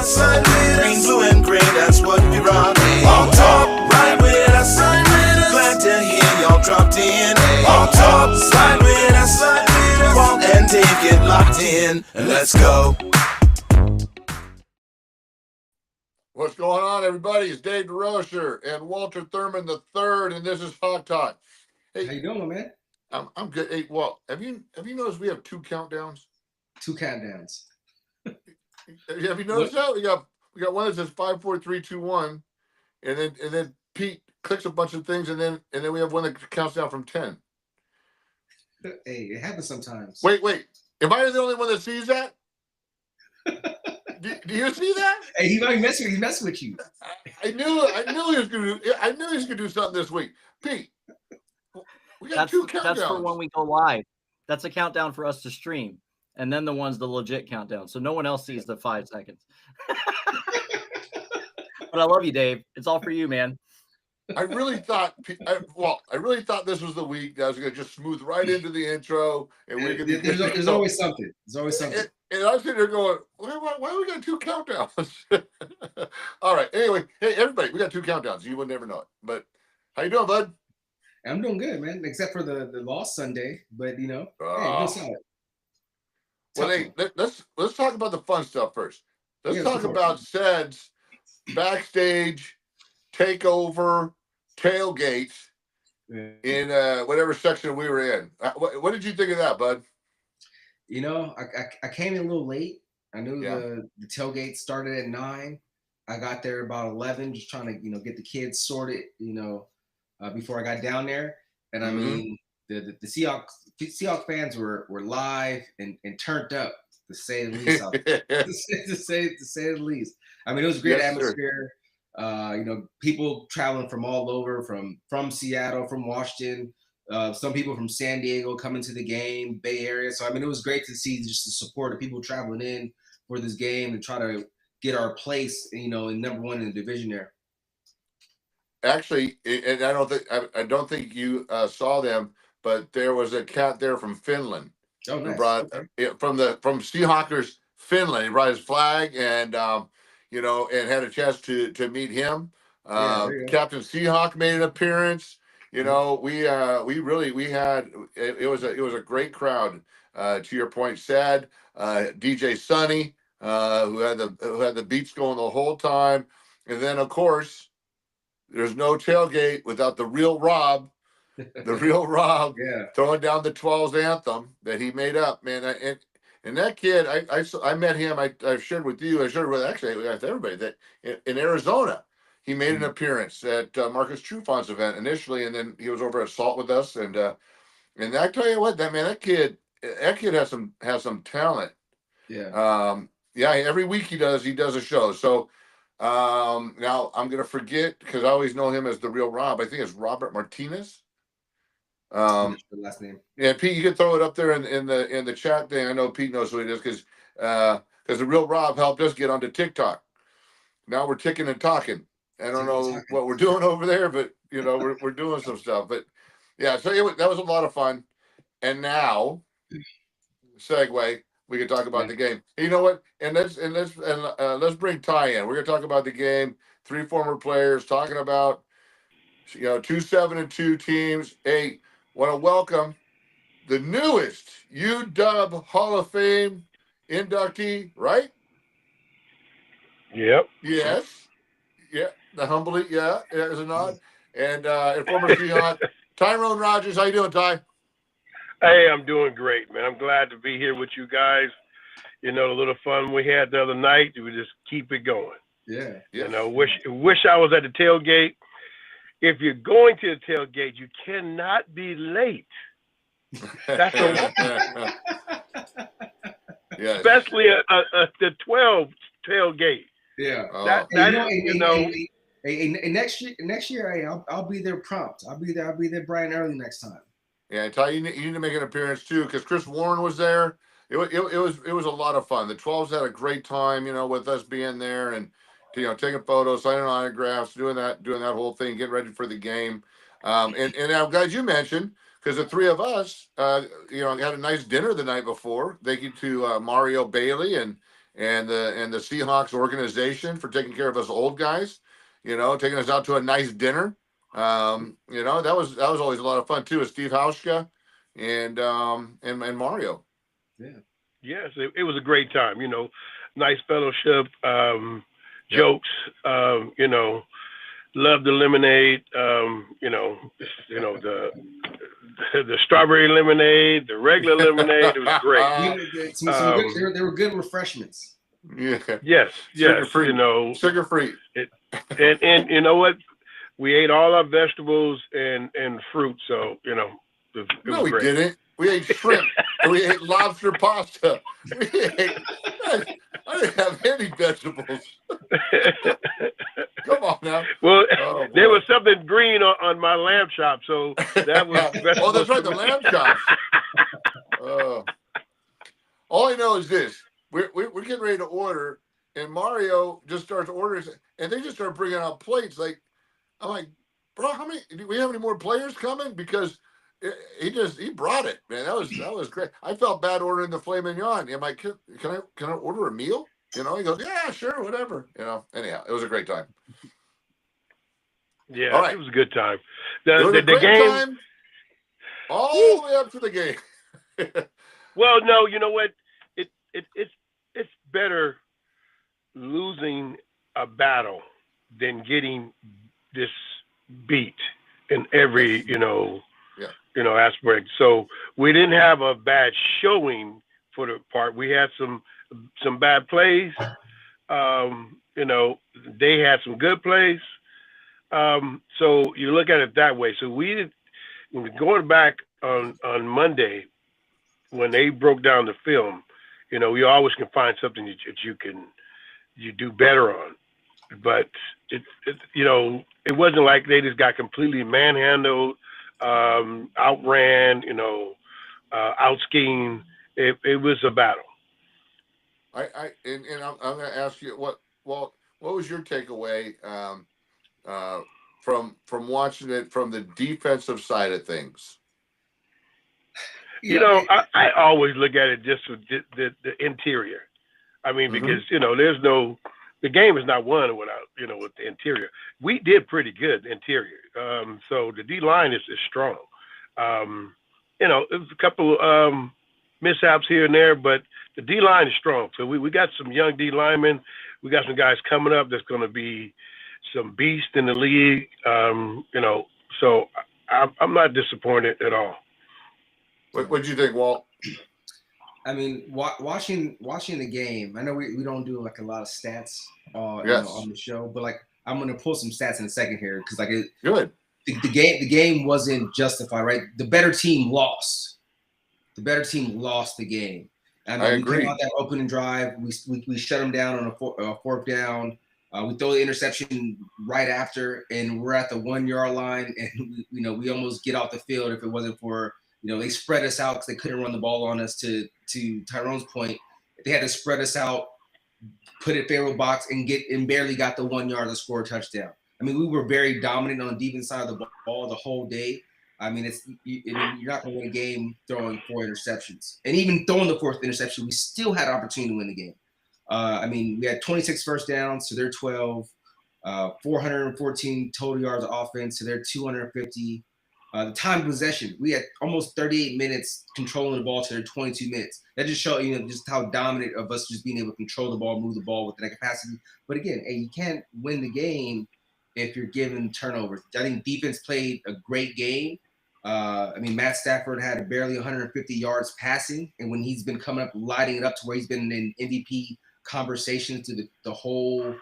Side with green, blue, and gray, that's what we rock. Hawk Tawk, ride with us. Side with us. Glad to hear y'all dropped in. Hawk Tawk, slide with us. Walk and take it locked in, and let's go. What's going on, everybody? It's Dave DeRocher and Walter Thurman III, and this is Hawk Tawk. Hey, how you doing, man? I'm good. Hey, Walt, have you noticed we have 2 countdowns? 2 countdowns. Have you noticed that? We got one that says 5, 4, 3, 2, 1, and then Pete clicks a bunch of things, and then we have one that counts down from 10. Hey, it happens sometimes. Wait. Am I the only one that sees that? Do you see that? Hey, he might mess with you. I knew he was gonna do something this week. Pete, we got 2 countdowns. That's for when we go live. That's a countdown for us to stream, and then the one's the legit countdown, so no one else sees the 5 seconds. But I love you, Dave. It's all for you, man. I really thought this was the week that I was going to just smooth right into the intro, and we could. There's always something. There's always something. And I was sitting there going, why we got 2 countdowns? All right. Anyway, hey everybody, we got 2 countdowns. You would never know it. But how you doing, bud? I'm doing good, man. Except for the loss Sunday, but hey, good solid. Well, hey, let's talk about the fun stuff first. Let's talk about Sed's backstage takeover tailgates in whatever section we were in. What did you think of that, bud? I came in a little late. I knew the tailgate started at 9. I got there about 11, just trying to get the kids sorted, before I got down there. And I mean, the Seahawks fans were live and turned up, to say the least. to say the least. I mean, it was a great atmosphere. People traveling from all over, from Seattle, from Washington, some people from San Diego coming to the game, Bay Area. So I mean, it was great to see just the support of people traveling in for this game and try to get our place, in number 1 in the division there. Actually, and I don't think you saw them, but there was a cat there from Finland. Oh, nice. Who brought from Seahawkers Finland. He brought his flag and and had a chance to meet him. Captain Seahawk made an appearance. We had it was a great crowd. To your point, Sad, DJ Sonny, who had the beats going the whole time, and then of course, there's no tailgate without the real Rob. The real Rob throwing down the 12's anthem that he made up, man. And that kid, I met him. I shared with you. I shared with everybody that in Arizona, he made an appearance at Marcus Trufant's event initially, and then he was over at Salt with us. And I tell you what, that kid has some talent. Yeah. Every week he does a show. So now I'm gonna forget because I always know him as the real Rob. I think it's Robert Martinez. The last name. Yeah, Pete, you can throw it up there in the chat thing. I know Pete knows who it is because the real Rob helped us get onto TikTok. Now we're ticking and talking. I don't know what we're doing over there, but we're doing some stuff. But yeah, so that was a lot of fun. And now, segue, we can talk about the game. You know what? And let's bring Ty in. We're gonna talk about the game. 3 former players talking about 2 7-2 teams. Hey, want to welcome the newest UW Hall of Fame inductee, right? Yep. Yes. Yeah. The humbly, is a nod. And former Seahawk, Tyrone Rodgers. How you doing, Ty? Hey, I'm doing great, man. I'm glad to be here with you guys. The little fun we had the other night, we just keep it going. Yeah. Yes. Wish I was at the tailgate. If you're going to the tailgate, you cannot be late. That's yes. Especially the 12 tailgate. Yeah. Next year, I'll be there prompt. I'll be there bright and early next time. Yeah, Ty, you need to make an appearance too because Chris Warren was there. It was a lot of fun. The 12s had a great time, with us being there and taking photos, signing autographs, doing that whole thing, getting ready for the game. And I'm glad you mentioned because the 3 of us, had a nice dinner the night before. Thank you to Mario Bailey and and the Seahawks organization for taking care of us old guys. Taking us out to a nice dinner. That was always a lot of fun too. With Steve Hauschka and Mario. Yeah. Yes, it was a great time. Nice fellowship, jokes. Love the lemonade. The strawberry lemonade, the regular lemonade. It was great. They were good refreshments. Yeah. Yes. Sugar free. Sugar free. And you know what? We ate all our vegetables and fruit, so it No, was we great. didn't. We ate shrimp. And we ate lobster pasta. I didn't have any vegetables. Come on now. Well, Oh, there boy. was something green on my lamb chop, so that was. Oh, that's right, the lamb chops. All I know is this: we're getting ready to order, and Mario just starts ordering, and they just start bringing out plates. Like, I'm like, bro, how many? Do we have any more players coming? Because he brought it, man. That was great. I felt bad ordering the filet mignon. I'm like, can I order a meal? He goes, yeah, sure, whatever. Anyhow, it was a great time. Yeah, all right. It was a good time. It was a great game time all the way up to the game. Well, no, you know what? It's better losing a battle than getting this beat in every aspect. So we didn't have a bad showing for the part. We had some bad plays. They had some good plays. So you look at it that way. So going back on Monday when they broke down the film, you always can find something that you do better on. But it wasn't like they just got completely manhandled, outran, outschemed. It was a battle. I'm going to ask you what was your takeaway from watching it from the defensive side of things? I always look at it just with the interior. I mean, because the game is not won without with the interior. We did pretty good interior. So the D line is strong. It was a couple mishaps here and there, but the D line is strong. So we got some young D linemen. We got some guys coming up that's going to be some beast in the league. So I'm not disappointed at all. What did you think, Walt? I mean, watching the game. I know we don't do like a lot of stats on the show, but like I'm gonna pull some stats in a second here because good. The game wasn't justified, right? The better team lost. The better team lost the game. I mean, we came out that opening drive. We shut them down on a fourth down. We throw the interception right after, and we're at the 1 yard line, and we almost get off the field if it wasn't for they spread us out because they couldn't run the ball on us. To Tyrone's point, they had to spread us out, put it favorable box, and barely got the 1 yard to score a touchdown. I mean, we were very dominant on the defense side of the ball the whole day. I mean, you're not going to win a game throwing 4 interceptions, and even throwing the 4th interception, we still had opportunity to win the game. I mean, we had 26 first downs, so they're 12, 414 total yards of offense, so they're 250. The time of possession, we had almost 38 minutes controlling the ball to their 22 minutes. That just showed just how dominant of us just being able to control the ball, move the ball with that capacity. But again, you can't win the game if you're given turnovers. I think defense played a great game. I mean, Matt Stafford had barely 150 yards passing, and when he's been coming up, lighting it up to where he's been in MVP conversations to the whole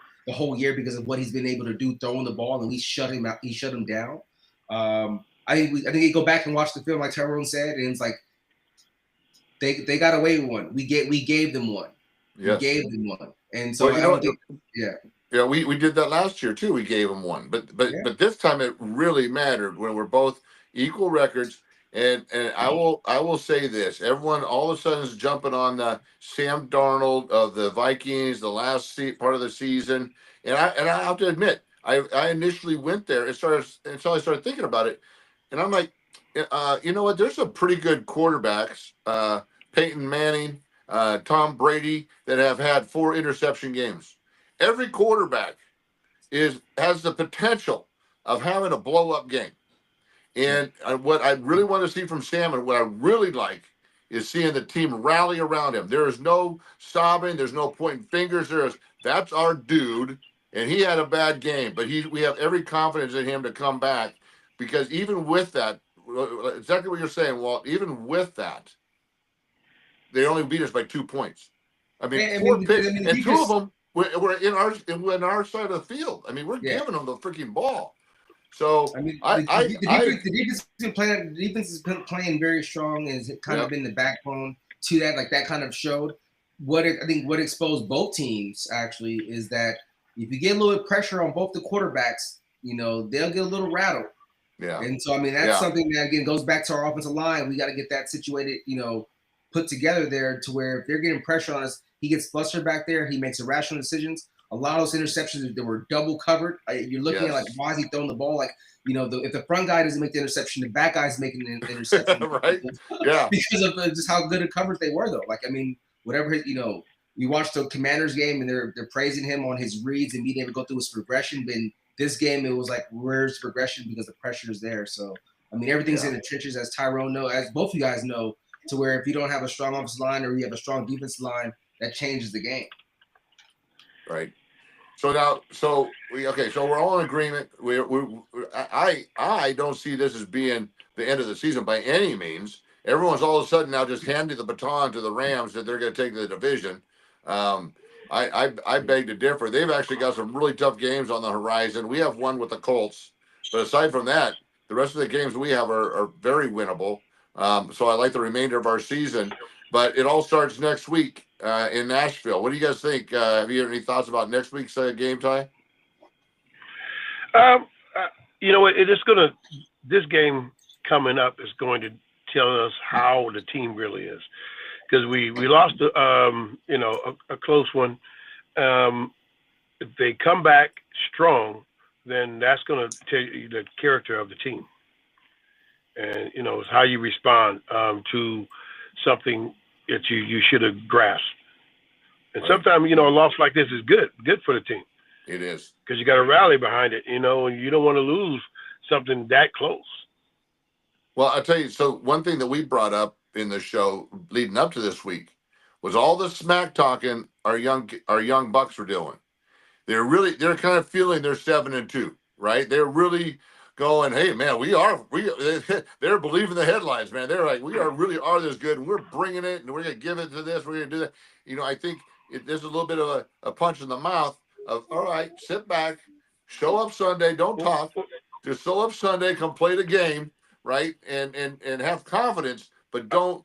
year because of what he's been able to do throwing the ball, and we shut him out. He shut him down. I think you go back and watch the film, like Tyrone said, and it's like they got away with one. We gave them one. Yes. We gave them one, and so Yeah, we did that last year too. We gave them one, but this time it really mattered when we're both equal records. And I will say this: everyone all of a sudden is jumping on the Sam Darnold of the Vikings, the last part of the season. And I have to admit, I initially went there until I started thinking about it, and I'm like, you know what? There's some pretty good quarterbacks. Peyton Manning, Tom Brady that have had 4 interception games. Every quarterback has the potential of having a blow-up game. And what I really want to see from Sam, and what I really like, is seeing the team rally around him. There is no sobbing. There's no pointing fingers. That's our dude, and he had a bad game. But we have every confidence in him to come back, because even with that, exactly what you're saying, Walt, even with that, they only beat us by 2 points. I mean, 4 picks, and 2 of them were in our side of the field. I mean, we're giving them the freaking ball. So I mean, the defense has been playing very strong, and has kind of been the backbone to that. Like, that kind of showed what exposed both teams actually is that if you get a little bit of pressure on both the quarterbacks, they'll get a little rattled. Yeah. And so, I mean, that's something that, again, goes back to our offensive line. We got to get that situated, put together there to where if they're getting pressure on us, he gets flustered back there. He makes irrational decisions. A lot of those interceptions that were double covered. You're looking at, like, why is he throwing the ball? Like, if the front guy doesn't make the interception, the back guy's making the interception. Right? Yeah. Because of just how good a coverage they were, though. Like, I mean, whatever, we watched the Commanders game, and they're praising him on his reads and being able to go through his progression. But in this game, it was like, where's progression? Because the pressure is there. So, I mean, everything's in the trenches, as Tyrone knows, as both of you guys know, to where if you don't have a strong offensive line or you have a strong defensive line, that changes the game. Right. So we're all in agreement. I don't see this as being the end of the season by any means. Everyone's all of a sudden now just handing the baton to the Rams that they're going to take the division. I beg to differ. They've actually got some really tough games on the horizon. We have one with the Colts, but aside from that, the rest of the games we have are very winnable. So I like the remainder of our season, but it all starts next week in Nashville. What do you guys think? Have you any thoughts about next week's game, Ty? This game coming up is going to tell us how the team really is, because we lost a close one. If they come back strong, then that's going to tell you the character of the team. And, it's how you respond to something that you should have grasped. And sometimes, a loss like this is good for the team. It is. Because you got to rally behind it, and you don't want to lose something that close. Well, I'll tell you, so one thing that we brought up in the show leading up to this week was all the smack talking our young Bucks were doing. They're kind of feeling they're 7-2, right? They're really going, hey man, they're believing the headlines, man. They're like, we really are this good, and we're bringing it, and we're gonna give it to this, we're gonna do that. I think there's a little bit of a punch in the mouth of, all right, sit back, show up Sunday, don't talk, just show up Sunday, come play the game, right, and have confidence, but don't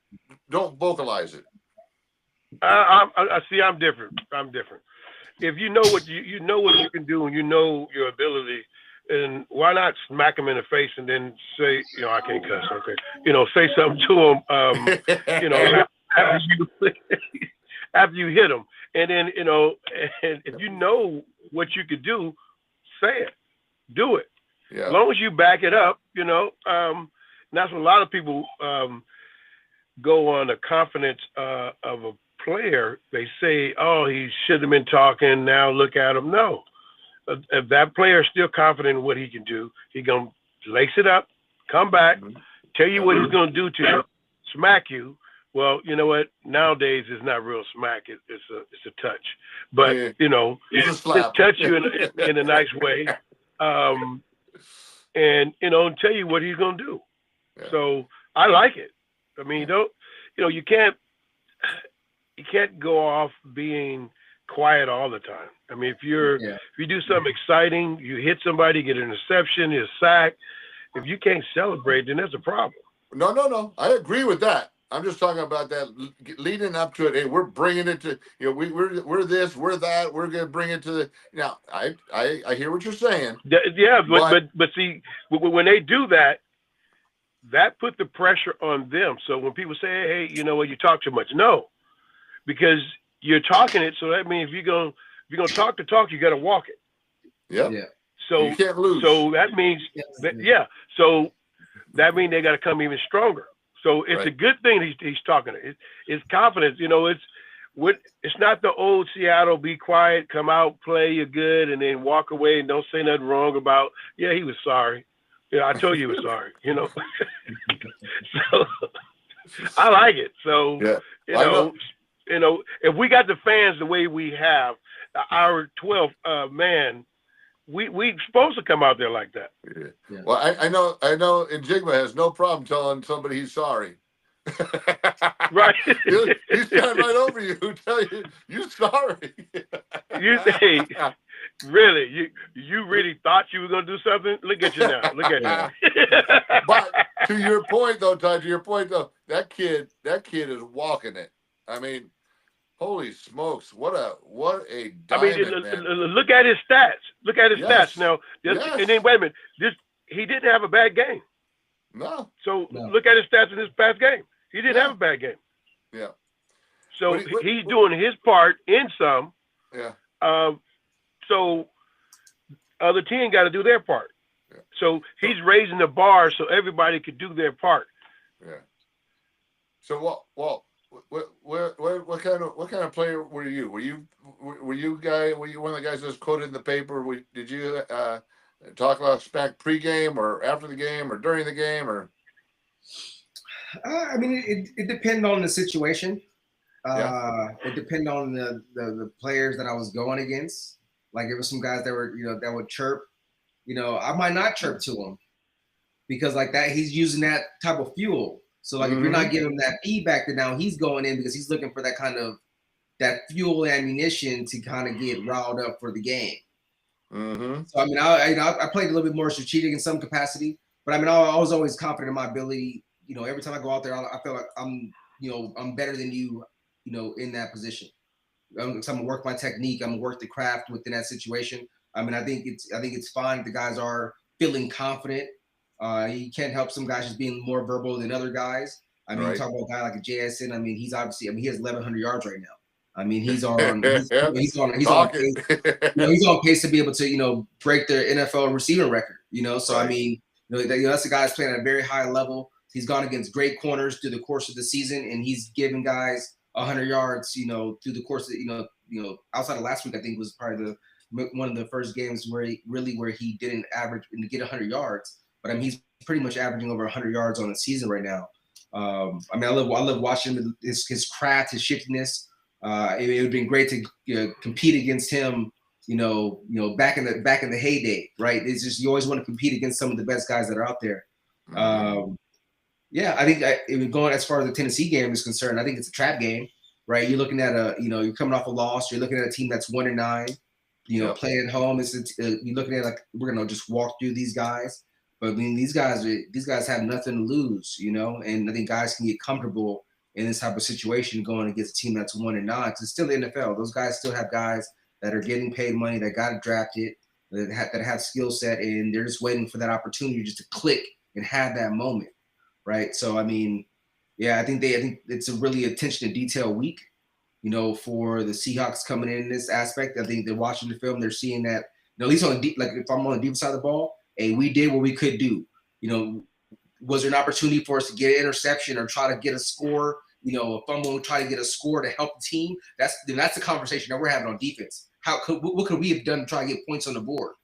vocalize it. I see. I'm different. If you know what you know what you can do, and you know your ability. And why not smack them in the face and then say, I can't cuss, okay? Say something to them, after you hit them. And then, and if you know what you could do, say it, do it. Yeah. As long as you back it up, and that's what a lot of people go on the confidence of a player. They say, oh, he should have been talking, now look at him. No. If that player is still confident in what he can do, he's going to lace it up, come back, tell you what he's going to do to you, smack you. Well, you know what? Nowadays, it's not real smack. It's a touch. But, just touch you in a nice way and, tell you what he's going to do. Yeah. So I like it. I mean, you can't go off being quiet all the time. I mean, if you do something exciting, you hit somebody, get an interception, a sack. If you can't celebrate, then that's a problem. No. I agree with that. I'm just talking about that leading up to it. Hey, we're bringing it to we're this, we're that. We're gonna bring it to the. Now, I hear what you're saying. Yeah, but see, when they do that, that put the pressure on them. So when people say, hey, you talk too much. No, because you're talking it, so that means if you're gonna talk the talk, you got to walk it. Yep. Yeah. So you can't lose. So that means So that means they got to come even stronger. So it's a good thing he's talking. It's confidence. It's not the old Seattle, be quiet, come out, play, you're good, and then walk away and don't say nothing wrong about, yeah, he was sorry. Yeah, I told you he was sorry, So I like it. So, if we got the fans the way we have, our 12th man, we supposed to come out there like that. Yeah. Well, I know Njigba has no problem telling somebody he's sorry. Right. He's stand right over you and tell you you're sorry. Really, you really thought you were gonna do something? Look at you now. Look at you. But to your point though, that kid is walking it. I mean, holy smokes, what a diamond, man. Look at his stats. Look at his stats now. And then wait a minute. He didn't have a bad game. No. So look at his stats in this past game. He didn't have a bad game. Yeah. So he's doing his part in some. Yeah. So other team got to do their part. Yeah. So he's raising the bar so everybody could do their part. Yeah. So Walt, what kind of player were you? Were you one of the guys that's quoted in the paper? Did you talk about smack pregame or after the game or during the game or? I mean, it depended on the situation. It depended on the players that I was going against. Like, there were some guys that were, that would chirp. I might not chirp to him because like that, he's using that type of fuel. So like, if you're not giving him that feedback, then now he's going in because he's looking for that fuel ammunition to kind of get riled up for the game. Mm-hmm. So I mean, I played a little bit more strategic in some capacity, but I mean, I was always confident in my ability. Every time I go out there, I feel like I'm better than you, in that position. So I'm gonna work my technique. I'm gonna work the craft within that situation. I mean, I think it's fine. The guys are feeling confident. You can't help some guys just being more verbal than other guys. I mean, you talk about a guy like a JSN. I mean, he has 1,100 yards right now. I mean, he's on pace. He's on pace to be able to break their NFL receiving record. So I mean, that's the guy's playing at a very high level. He's gone against great corners through the course of the season, and he's giving guys 100 yards, through the course of, outside of last week, I think was probably one of the first games where he didn't average and get 100 yards. But I mean, he's pretty much averaging over 100 yards on the season right now. I mean, I love watching his craft, his shiftiness. It would have been great to compete against him, back in the heyday, right? It's just you always want to compete against some of the best guys that are out there. I think going as far as the Tennessee game is concerned, I think it's a trap game, right? You're looking at you're coming off a loss. You're looking at a team that's 1-9, playing at home. You're looking at like we're gonna just walk through these guys, but I mean these guys have nothing to lose, and I think guys can get comfortable in this type of situation going against a team that's 1-9 because it's still the NFL. Those guys still have guys that are getting paid money that got drafted that have skill set, and they're just waiting for that opportunity just to click and have that moment. Right. So, I mean, I think it's a really attention to detail week, for the Seahawks coming in this aspect. I think they're watching the film. They're seeing that, at least if I'm on the deep side of the ball, hey, we did what we could do. Was there an opportunity for us to get an interception or try to get a score? A fumble, try to get a score to help the team. That's the conversation that we're having on defense. What could we have done to try to get points on the board?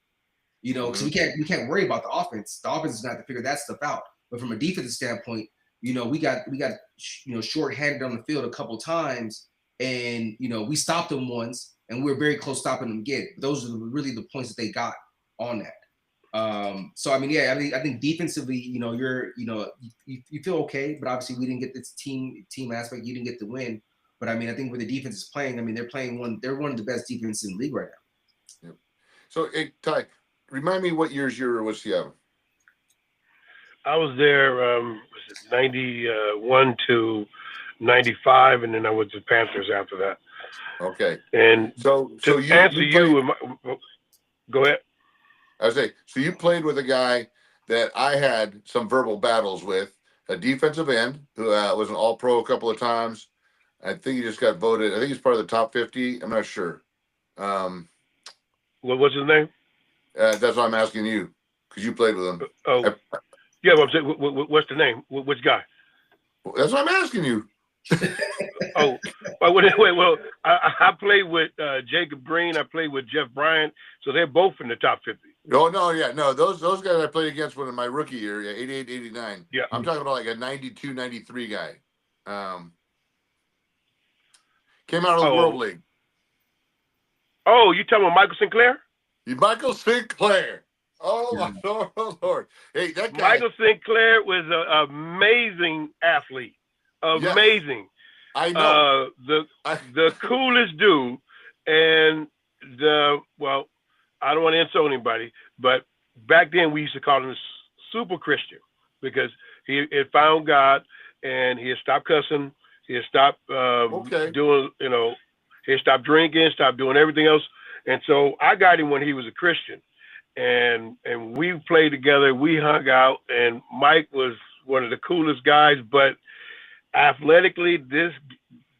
Because we can't worry about the offense. The offense is going to have to figure that stuff out. But from a defensive standpoint, we got short-handed on the field a couple times, and we stopped them once, and we're very close stopping them again. Those are really the points that they got on that. So I mean, I think defensively, you feel okay, but obviously we didn't get this team aspect. You didn't get the win, but I mean, I think where the defense is playing, I mean, they're one of the best defenses in the league right now. Yep. So, hey, Ty, remind me what years you were with Seattle. I was there, was it 91 to 95, and then I went to Panthers after that. Okay. And so you answer you, go ahead. I was saying, so you played with a guy that I had some verbal battles with, a defensive end who was an All-Pro a couple of times. I think he just got voted. I think he's part of the top 50. I'm not sure. What's his name? That's why I'm asking you, because you played with him. Yeah, well, I'm saying, what's the name? Which guy? That's what I'm asking you. Oh, but wait. Well, I played with Jacob Green. I played with Jeff Bryant. So they're both in the top 50. Oh, no, yeah. No, those guys I played against in my rookie year, 88, 89. Yeah. I'm talking about like a 92, 93 guy. Came out of the World League. Oh, you talking about Michael Sinclair? Michael Sinclair. Oh, my Lord. Hey, that guy. Michael Sinclair was an amazing athlete. Amazing. Yes, I know. The coolest dude. And I don't want to insult anybody, but back then we used to call him super Christian because he had found God and he had stopped cussing. He had stopped doing, he had stopped drinking, stopped doing everything else. And so I got him when he was a Christian. And we played together. We hung out. And Mike was one of the coolest guys. But athletically,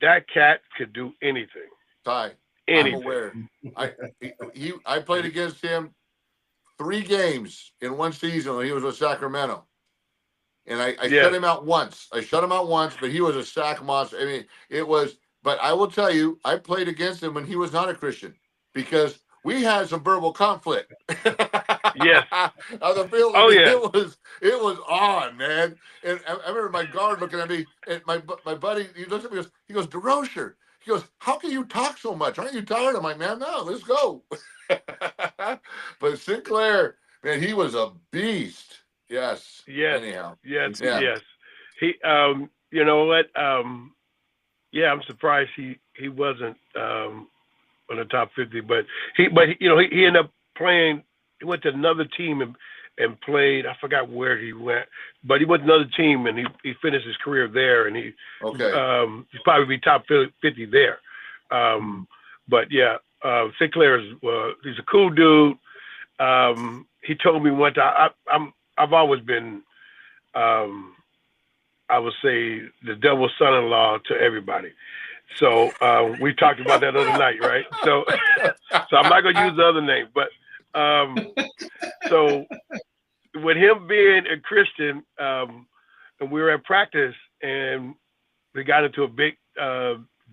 that cat could do anything. Ty, anything. I'm aware. I played against him 3 games in one season when he was with Sacramento. And I shut him out once. But he was a sack monster. I mean, but I will tell you, I played against him when he was not a Christian because we had some verbal conflict. Yes. On the field. Oh, yeah. It was on, man. And I remember my guard looking at me, and my buddy, he looks at me, he goes, DeRocher. He goes, how can you talk so much? Aren't you tired? I'm like, man, no, let's go. But Sinclair, man, he was a beast. Yes. Yes. Anyhow. Yes. Yeah. Yes. He, you know what? I'm surprised he wasn't on the top 50, but he ended up playing. He went to another team and played. I forgot where he went, but he went to another team and he finished his career there. And he'd probably be top 50 there. But yeah, Sinclair he's a cool dude. He told me one time, I've always been, I would say, the devil's son-in-law to everybody. So we talked about that other night, right? So I'm not gonna use the other name, but so with him being a Christian, and we were at practice and we got into a big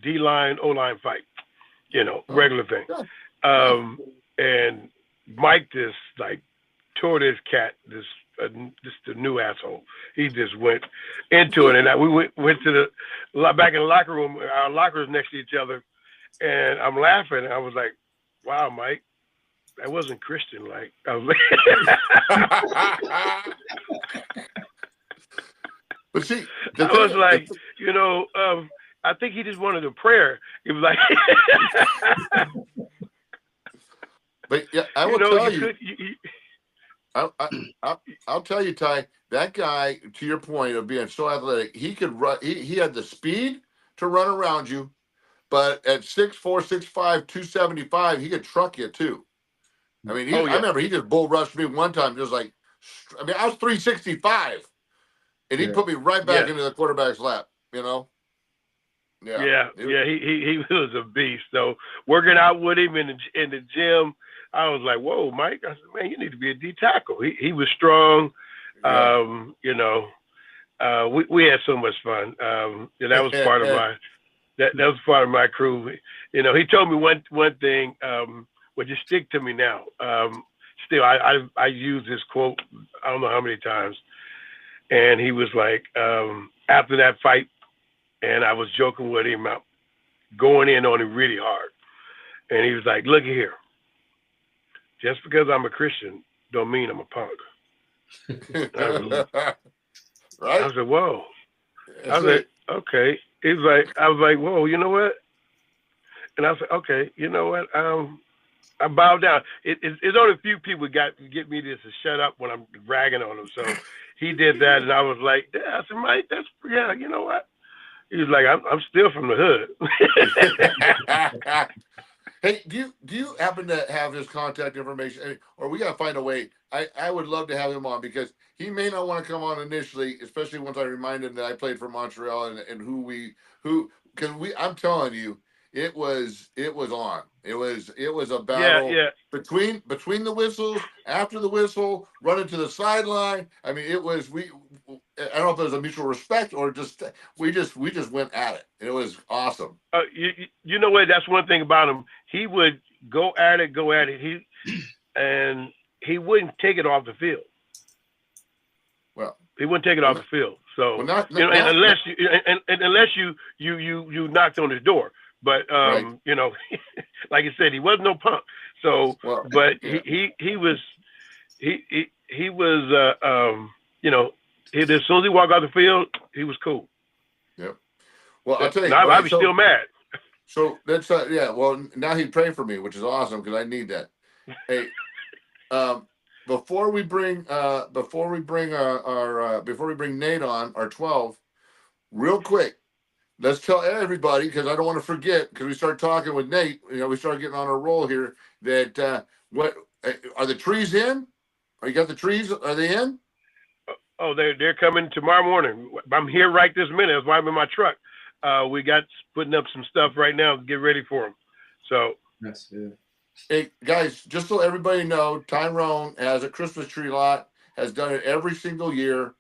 D-line, O-line fight, regular thing. And Mike just like tore this cat, just a new asshole. He just went into it, and we went to the back in the locker room. Our lockers next to each other, and I'm laughing. I was like, "Wow, Mike, that wasn't Christian." Like, I was like, but see, I was like, I think he just wanted a prayer. He was like, but yeah, I will tell you. I'll tell you, Ty, that guy, to your point of being so athletic, he could run. He had the speed to run around you, but at 6'4", 6'5", 275, he could truck you too. I mean, I remember he just bull rushed me one time, just like, I was 365, and he put me right back into the quarterback's lap. Yeah. He was a beast. So working out with him in the gym, I was like, "Whoa, Mike!" I said, "Man, you need to be a D tackle." He was strong. Yeah. We had so much fun. That was part of that was part of my crew. He told me one thing, which just stick to me now. Still, I use this quote I don't know how many times, and he was like, after that fight, and I was joking with him, going in on him really hard, and he was like, "Look here. Just because I'm a Christian don't mean I'm a punk." Right? I said, "Whoa." I was like, "Okay." I was like, "Whoa, you know what?" And I said, "Okay, you know what?" I bowed down. It's only a few people get me to shut up when I'm ragging on them. So he did that, and I was like, "Yeah." I said, "Mike, you know what?" He was like, "I'm still from the hood." Hey, do you happen to have his contact information, or we gotta find a way? I would love to have him on because he may not want to come on initially, especially once I remind him that I played for Montreal and because I'm telling you, it was on. It was a battle between the whistles, after the whistle, running to the sideline. I mean, it was I don't know if it was a mutual respect or just we just went at it. It was awesome. You know what? That's one thing about him. He would go at it. He wouldn't take it off the field. Well, he wouldn't take it off the field. So well, unless you knocked on his door. But right. you know, like I said, he was no punk. So, but yeah. he was you know, as soon as he walked out the field, he was cool. Yep. Well, I'll tell you, I was still mad. So that's yeah. Well, now he'd pray for me, which is awesome because I need that. Hey, before we bring Nate on our 12, real quick, let's tell everybody because I don't want to forget because we started talking with Nate. You know, we started getting on our roll here. That what are the trees in? Are you got the trees? Are they in? Oh, they're coming tomorrow morning. I'm here right this minute. That's why I'm in my truck. We got putting up some stuff right now to get ready for them. So that's good. Hey guys, just so everybody know, Tyrone has a Christmas tree lot. Has done it every single year.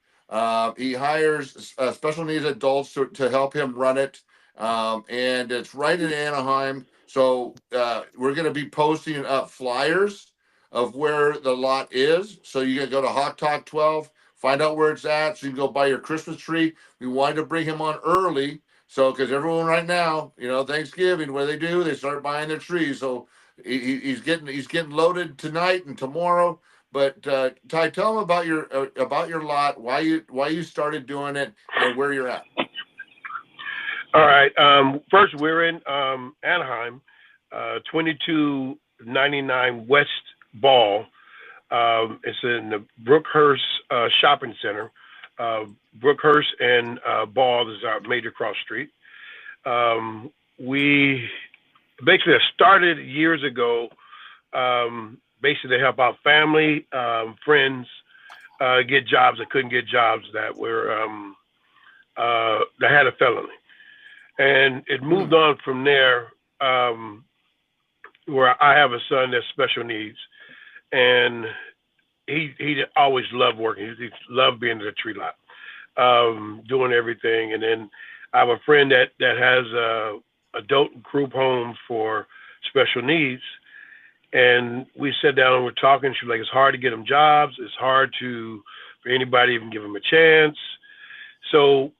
He hires special needs adults to help him run it, and it's right in Anaheim. So we're going to be posting up flyers of where the lot is. So you can go to Hawk Tawk 12. Find out where it's at so you can go buy your Christmas tree. We wanted to bring him on early. So, because everyone right now, you know, Thanksgiving, what do? They start buying their trees. So he's getting loaded tonight and tomorrow. But Ty, tell him about your lot, why you started doing it, and where you're at. All right. First, we're in Anaheim, 2299 West Ball. It's in the Brookhurst Shopping Center. Brookhurst and Ball is our major cross street. We basically started years ago, basically to help out family, friends, get jobs that couldn't get jobs that were that had a felony, and it moved on from there. Where I have a son that's special needs. And he always loved working. He loved being in the tree lot, doing everything. And then I have a friend that has a adult group home for special needs. And we sat down and we're talking. She was like, it's hard to get them jobs. It's hard for anybody to even give them a chance. So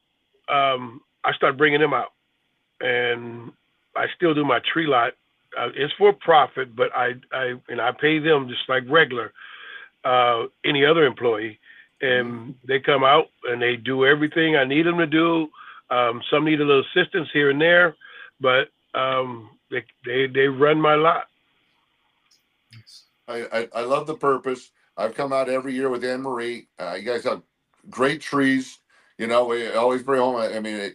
I started bringing them out. And I still do my tree lot. It's for profit, but I pay them just like regular any other employee, and they come out and they do everything I need them to do. Some need a little assistance here and there, but they run my lot. I love the purpose. I've come out every year with Anne Marie. You guys have great trees. You know, we always bring home. I mean,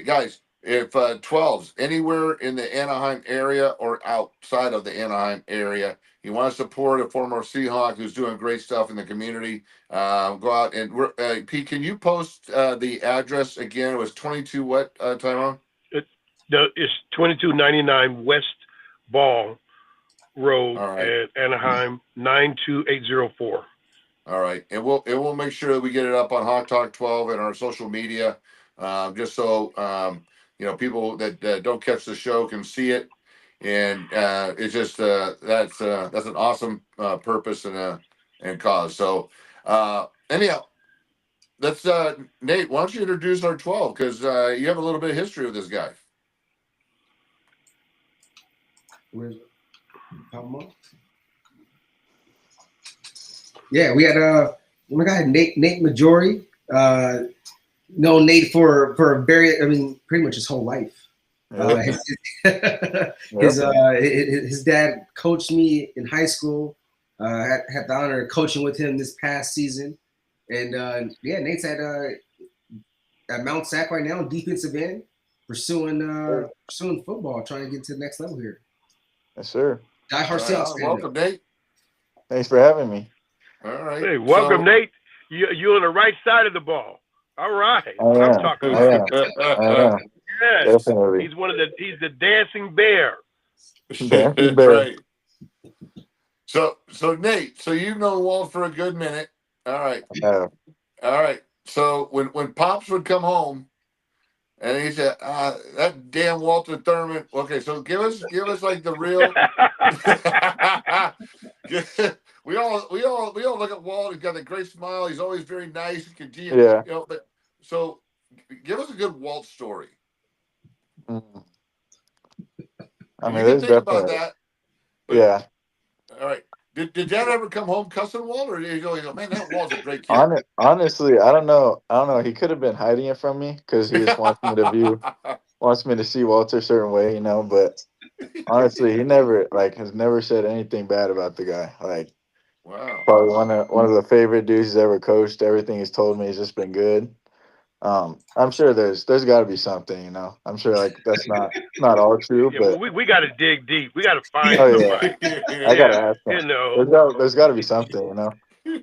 guys. If 12s anywhere in the Anaheim area or outside of the Anaheim area, you want to support a former Seahawk who's doing great stuff in the community, go out and Pete, can you post the address again? It was 22 what, Tyrone? It's 2299 West Ball Road at Anaheim 92804. All right, and we'll make sure that we get it up on Hawk Talk 12 and our social media, just so people that don't catch the show can see it, and it's just that's an awesome purpose and cause. So anyhow, let's Nate, why don't you introduce our 12 because you have a little bit of history with this guy. Where's yeah, we had my guy Nate Maggiore. Known Nate for pretty much his whole life. His dad coached me in high school. Had the honor of coaching with him this past season, and Nate's at Mount Sac right now, defensive end, pursuing football, trying to get to the next level here. Yes, sir. Die-hard Seahawks fan. Welcome, Nate. Thanks for having me. All right. Hey, welcome, Nate. You're on the right side of the ball. All right. I'm talking about. Yes. Definitely. He's the dancing bear. Right. So Nate, so you've known Walt for a good minute. All right. Yeah. All right. So when Pops would come home and he said, that damn Walter Thurman. Okay, so give us like the real we all look at Walt, he's got a great smile, he's always very nice, continue, Yeah. but so give us a good Walt story. Mm. I And mean, you can there's think about definitely. that. But, Yeah. all right. Did Dad ever come home cussing Walt, or did he go, man, that Walt's a great kid? Honestly, I don't know. He could have been hiding it from me because he just wants me to see Walter a certain way, But honestly, he never has never said anything bad about the guy. Like, Wow. probably one of the favorite dudes he's ever coached. Everything he's told me has just been good. I'm sure there's got to be something, I'm sure that's not all true, Yeah, but we got to dig deep. We got to find oh yeah, somebody. I gotta Yeah, ask you him. know. There's got to be something,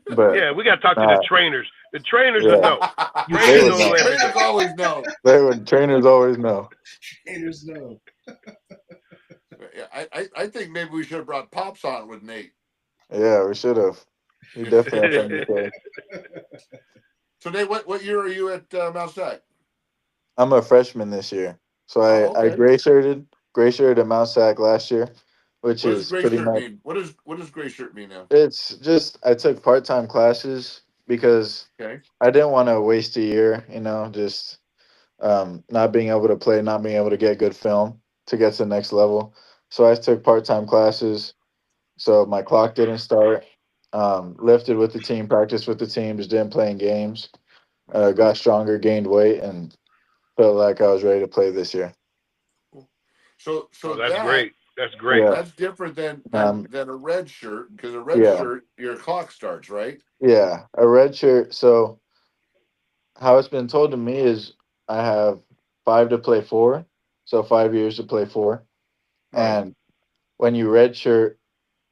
But Yeah, we got to talk to the nah, trainers. The trainers will yeah, know. they Trainers would know know. Trainers everything. always know. Trainers always know. Trainers know. I think maybe we should have brought Pops on with Nate. Yeah, we should have. He definitely has something to say. So Nate, what year are you at Mount Sac? I'm a freshman this year, so Oh, I okay. gray shirted at Mount Sac last year, which What does is gray pretty shirt much. mean? What does gray shirt mean now? It's just I took part-time classes because Okay. I didn't want to waste a year, just not being able to play, not being able to get good film to get to the next level. So I took part-time classes, so my clock didn't start. Lifted with the team, practiced with the team, just didn't play in games. Got stronger, gained weight, and felt like I was ready to play this year. So Oh, that's great. That's great. Yeah, that's different than um, a red shirt, because a red yeah, shirt your clock starts, right? yeah. A red shirt. So how it's been told to me is I have 5 to play 4, so 5 years to play 4. Right. And when you redshirt,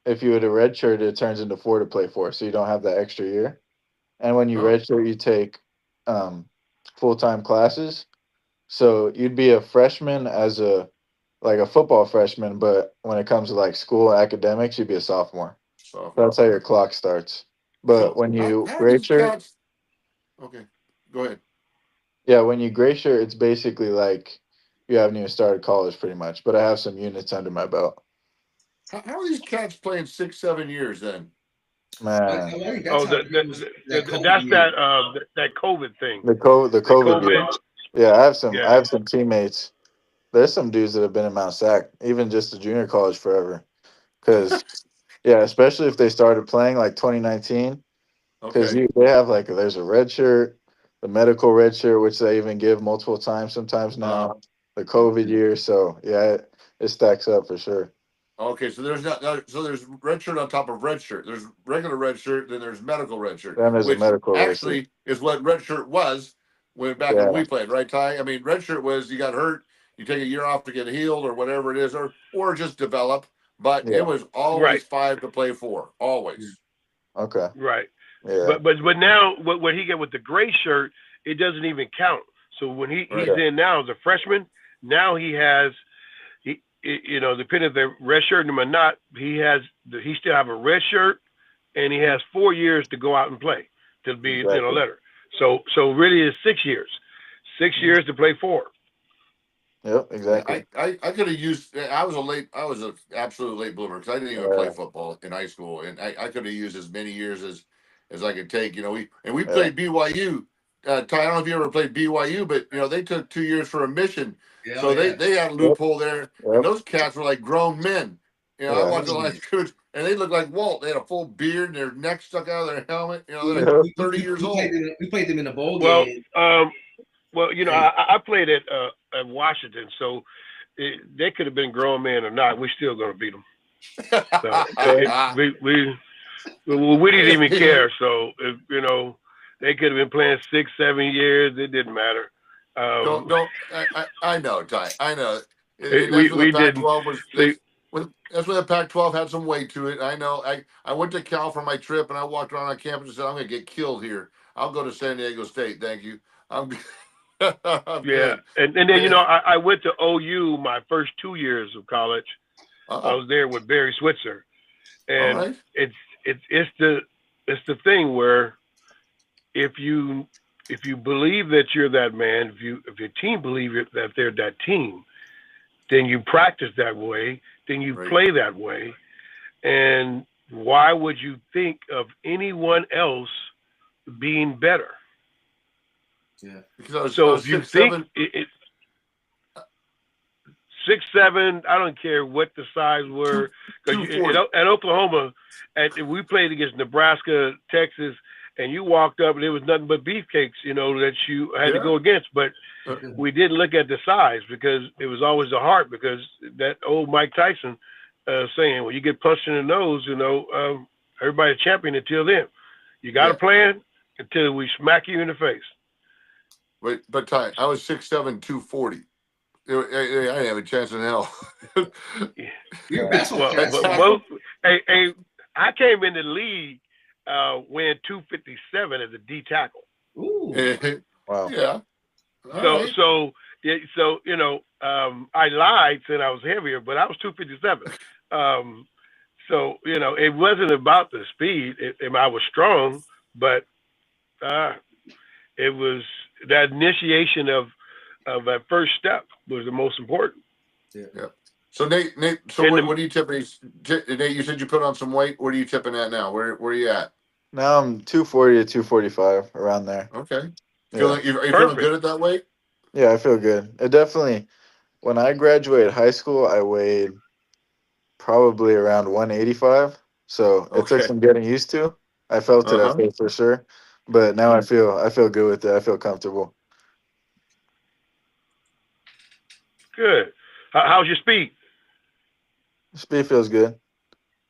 if you would have redshirt, it turns into 4 to play 4, so you don't have that extra year. And when you Oh, redshirt, you take full time classes. So you'd be a freshman as a football freshman, but when it comes to school academics, you'd be a sophomore. so That's how your clock starts. But when you how do gray these shirt, cats? Okay, go ahead. yeah, when you gray shirt, it's basically like you haven't even started college pretty much. But I have some units under my belt. How are these cats playing 6-7 years then? I Man, think that's Oh, how it was that COVID that's year. that COVID thing. the The COVID COVID. year. Yeah, I Yeah. have some teammates. There's some dudes that have been in Mount Sac, even just the junior college forever. Because yeah, especially if they started playing 2019, because Okay. they have there's a red shirt, the medical red shirt, which they even give multiple times sometimes now, the COVID year. So yeah, it stacks up for sure. Okay, so there's there's red shirt on top of red shirt. There's regular red shirt, then there's medical red shirt, Then there's a which medical red shirt. actually is what red shirt was back when Yeah, we played, right, Ty? I mean, red shirt was you got hurt, you take a year off to get healed or whatever it is, or just develop. But it yeah, was always Right. 5 to play 4, always. okay, Right. yeah, But now what he get with the gray shirt, it doesn't even count. So when he's Right. in now as a freshman, now he has depending if they're red shirt him or not, he still have a red shirt, and he has 4 years to go out and play to be exactly. letter. So really it's 6 years, 6 years to play 4. Yep, exactly. I could have used. I was an absolute late bloomer because I didn't even play football in high school, and I could have used as many years as I could take. We Yeah. played BYU. Ty, I don't know if you ever played BYU, but they took 2 years for a mission, so they had a loophole there, and Yep. those cats were like grown men. I Yeah. watched a lot of scrimmage, and they looked like Walt. They had a full beard, and their neck stuck out of their helmet. They're like Yep. 30 years old. We played them in a bowl Well, game. I played at Washington, so they could have been grown men or not. We're still going to beat them. So we didn't even care. So if they could have been playing 6-7 years. It didn't matter. Don't. I know, Ty. I know. And that's when We the didn't. Pac-12 was. See, That's when the Pac-12 had some weight to it. I know. I went to Cal for my trip, and I walked around on campus and said, "I'm going to get killed here. I'll go to San Diego State. Thank you. I'm I'm yeah, good." and then I went to OU my first 2 years of college. I was there with Barry Switzer, and right. it's the thing where if you if you believe that you're that man, if your team believes that they're that team, then you practice that way, then you play that way. And why would you think of anyone else being better? Yeah. So if you think it 6'7", I don't care what the size were. Because at Oklahoma, we played against Nebraska, Texas, and you walked up and there was nothing but beefcakes, that you had to go against. But we didn't look at the size because it was always the heart. Because that old Mike Tyson saying, when you get punched in the nose, everybody's champion until then. You got a plan until we smack you in the face. Wait, but Ty, I was 6'7", 240. I didn't have a chance in hell. You're a basketball player. I came in the league weighing 257 as a D tackle. Ooh. Wow. Yeah. So I lied, said I was heavier, but I was 257. So it wasn't about the speed. I was strong, but it was that initiation of that first step was the most important. Yeah. So Nate, so what are you tipping? Nate, you said you put on some weight. What are you tipping at now? Where are you at? Now I'm 240 to 245, around there. Okay. Yeah. Are you feeling good at that weight? Yeah, I feel good. It definitely, when I graduated high school, I weighed probably around 185. So it took some getting used to. I felt it at first for sure. But now I feel good with it. I feel comfortable. Good. How's your speed? Speed feels good.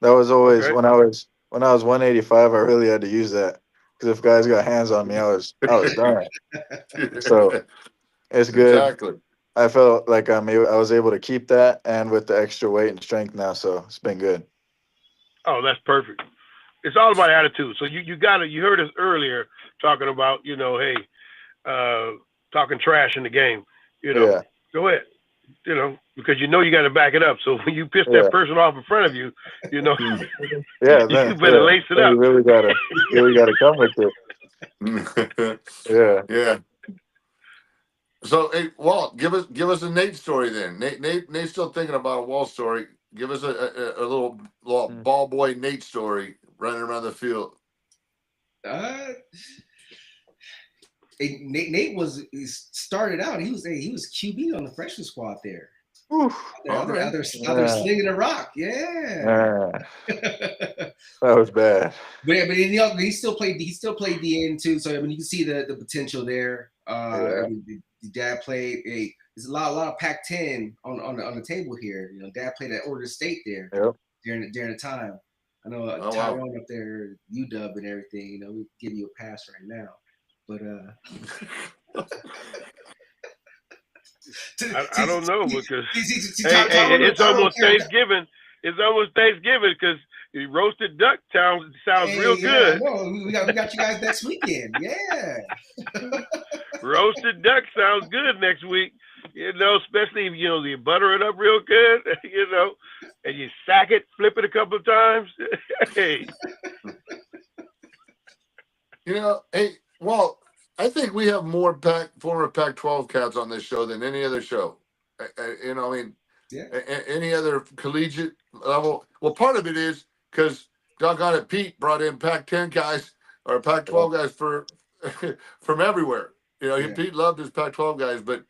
That was always when I was 185. I really had to use that because if guys got hands on me, I was done. So it's good. Exactly. I felt like I was able to keep that, and with the extra weight and strength now, so it's been good. Oh, that's perfect. It's all about attitude. So you heard us earlier talking about talking trash in the game. Go ahead. Because you got to back it up. So when you piss that person off in front of you, you better lace it up. You really gotta come with it. Yeah. So, hey, Walt, give us a Nate story then. Nate's still thinking about a Walt story. Give us a little ball boy Nate story running around the field. Nate started out. He was QB on the freshman squad there. Out there slinging a rock. Yeah. That was bad. But he still played. He still played the end too. So you can see the potential there. The dad played there's a lot of Pac-10 on the table here. Dad played at Oregon State there during the time. I know Tyrone up there, UW and everything. We give you a pass right now. But I don't know because it's almost Thanksgiving. It's almost Thanksgiving because roasted duck sounds real good. We got you guys next weekend. Yeah. Roasted duck sounds good next week. Especially if you butter it up real good, and you sack it, flip it a couple of times. Hey. Hey, Walt, I think we have more former Pac-12 cats on this show than any other show. Any other collegiate level. Well, part of it is because doggone it, Pete brought in Pac-10 guys or Pac-12 guys from everywhere. Pete loved his Pac-12 guys, but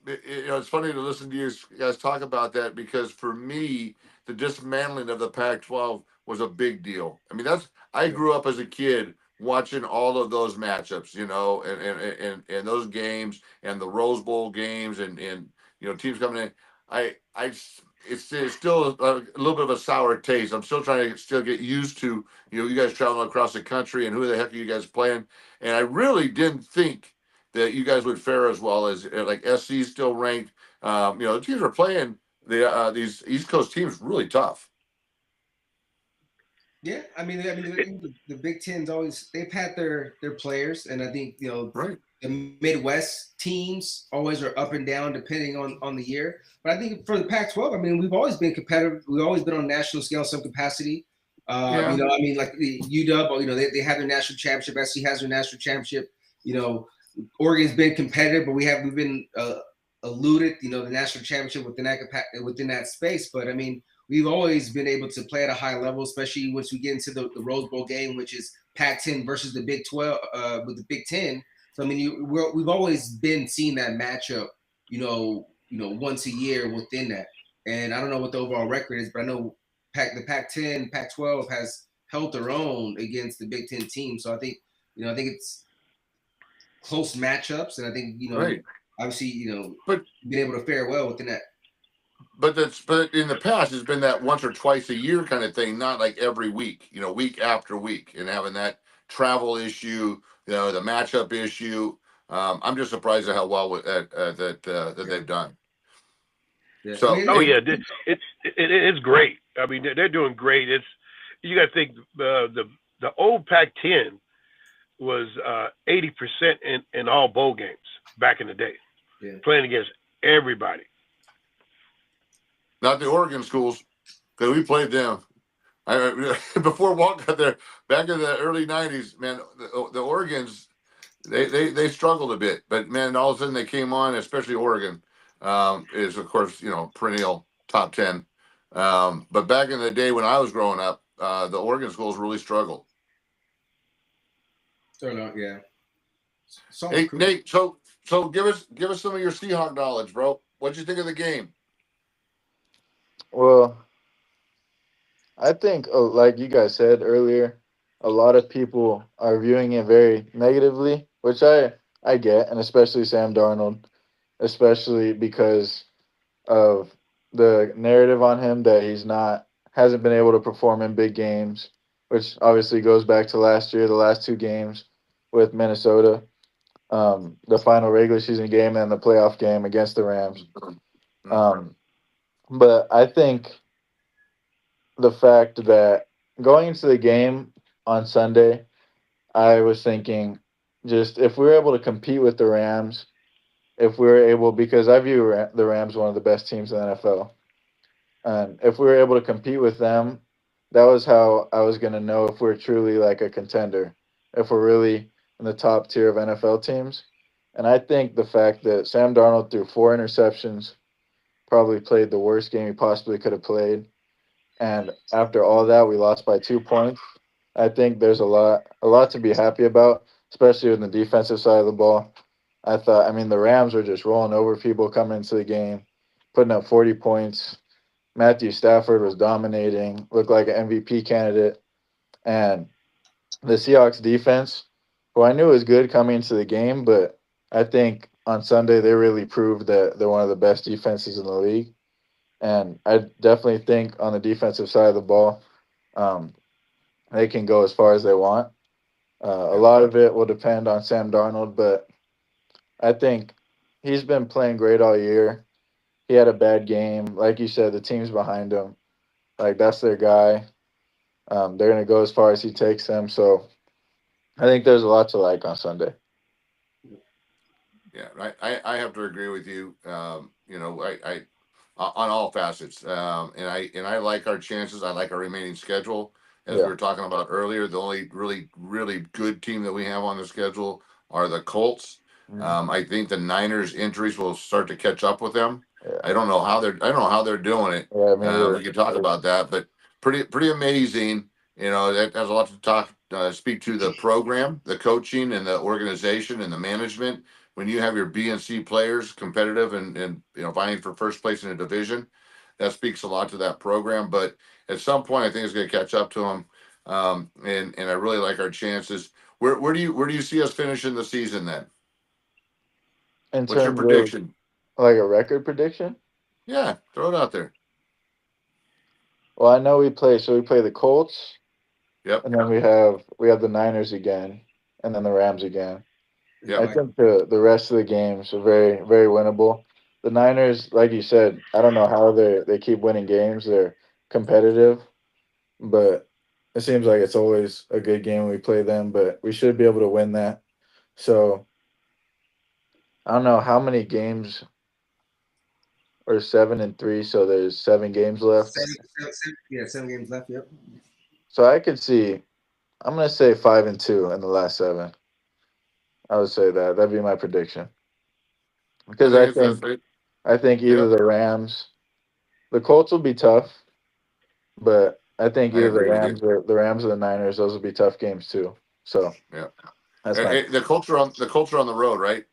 it's funny to listen to you guys talk about that because for me, the dismantling of the Pac-12 was a big deal. I mean, I grew up as a kid watching all of those matchups, and those games and the Rose Bowl games and teams coming in. It's still a little bit of a sour taste. I'm still trying to get used to, you guys traveling across the country and who the heck are you guys playing? And I really didn't think that you guys would fare as well as like SC still ranked. The teams are playing these East Coast teams really tough. Yeah, the Big Ten's always they've had their players, and I think the Midwest teams always are up and down depending on the year. But I think for the Pac-12, we've always been competitive. We've always been on national scale in some capacity. Like the UW, they have their national championship. SC has their national championship. Oregon's been competitive, but we've been eluded, the national championship within that space. But I mean, we've always been able to play at a high level, especially once we get into the Rose Bowl game, which is Pac-10 versus the Big 12 with the Big 10. So I mean, we've always been seeing that matchup, once a year within that. And I don't know what the overall record is, but I know the Pac-10, Pac-12 has held their own against the Big 10 team. So I think it's close matchups, and I think right. obviously but being able to fare well within that. But in the past it's been that once or twice a year kind of thing, not like every week, week after week, and having that travel issue, the matchup issue. I'm just surprised at how well that they've done. Yeah. So, it's great. I mean, they're doing great. You got to think the old Pac-10 was 80% in all bowl games back in the day, playing against everybody. Not the Oregon schools, because we played them. Before Walt got there, back in the early '90s, man, the Oregons, they struggled a bit, but man, all of a sudden they came on, especially Oregon, is of course perennial top 10. But back in the day when I was growing up, the Oregon schools really struggled. Yeah. Hey, Nate, so give us some of your Seahawk knowledge, bro. What'd you think of the game? Well, I think, like you guys said earlier, a lot of people are viewing it very negatively, which I get, and especially Sam Darnold, especially because of the narrative on him that hasn't been able to perform in big games, which obviously goes back to last year, the last two games with Minnesota, the final regular season game and the playoff game against the Rams. But I think the fact that going into the game on Sunday, I was thinking just if we were able to compete with the Rams, if we were able, because I view the Rams one of the best teams in the NFL, and if we were able to compete with them, that was how I was going to know if we're truly like a contender, if we're really in the top tier of NFL teams. And I think the fact that Sam Darnold threw 4 interceptions, probably played the worst game he possibly could have played, and after all that, we lost by 2 points. I think there's a lot to be happy about, especially on the defensive side of the ball. I mean, the Rams were just rolling over people coming into the game, putting up 40 points. Matthew Stafford was dominating, looked like an MVP candidate. And the Seahawks defense, who I knew was good coming into the game, but I think on Sunday they really proved that they're one of the best defenses in the league. And I definitely think on the defensive side of the ball, they can go as far as they want. A lot of it will depend on Sam Darnold, but I think he's been playing great all year. He had a bad game. Like you said, the team's behind him. Like, that's their guy. They're going to go as far as he takes them. So I think there's a lot to like on Sunday. Yeah, I have to agree with you. I on all facets. And I like our chances. I like our remaining schedule. As we were talking about earlier, the only really, really good team that we have on the schedule are the Colts. I think the Niners injuries will start to catch up with them. Yeah. I don't know how they're doing it. Yeah, we can talk about that, but pretty amazing. That has a lot to speak to the program, the coaching, and the organization and the management. When you have your B and C players competitive and vying for first place in a division, that speaks a lot to that program. But at some point, I think it's going to catch up to them. And I really like our chances. Where do you see us finishing the season then? What's your prediction? Like a record prediction? Yeah, throw it out there. Well, I know we play the Colts. Yep. And then we have the Niners again, and then the Rams again. Yep. I think the rest of the games are very, very winnable. The Niners, like you said, I don't know how they keep winning games. They're competitive, but it seems like it's always a good game when we play them, but we should be able to win that. So I don't know how many games are 7-3, so there's 7 games left. 7 games left, yep. So I could see, I'm going to say 5-2 in the last 7. I would say that'd be my prediction I because think it's that's it. I think either Yep. the Rams, the Colts will be tough, but I think I either agree with you. the Rams or the Niners, those will be tough games too. So Yeah. that's my The culture on the road, right?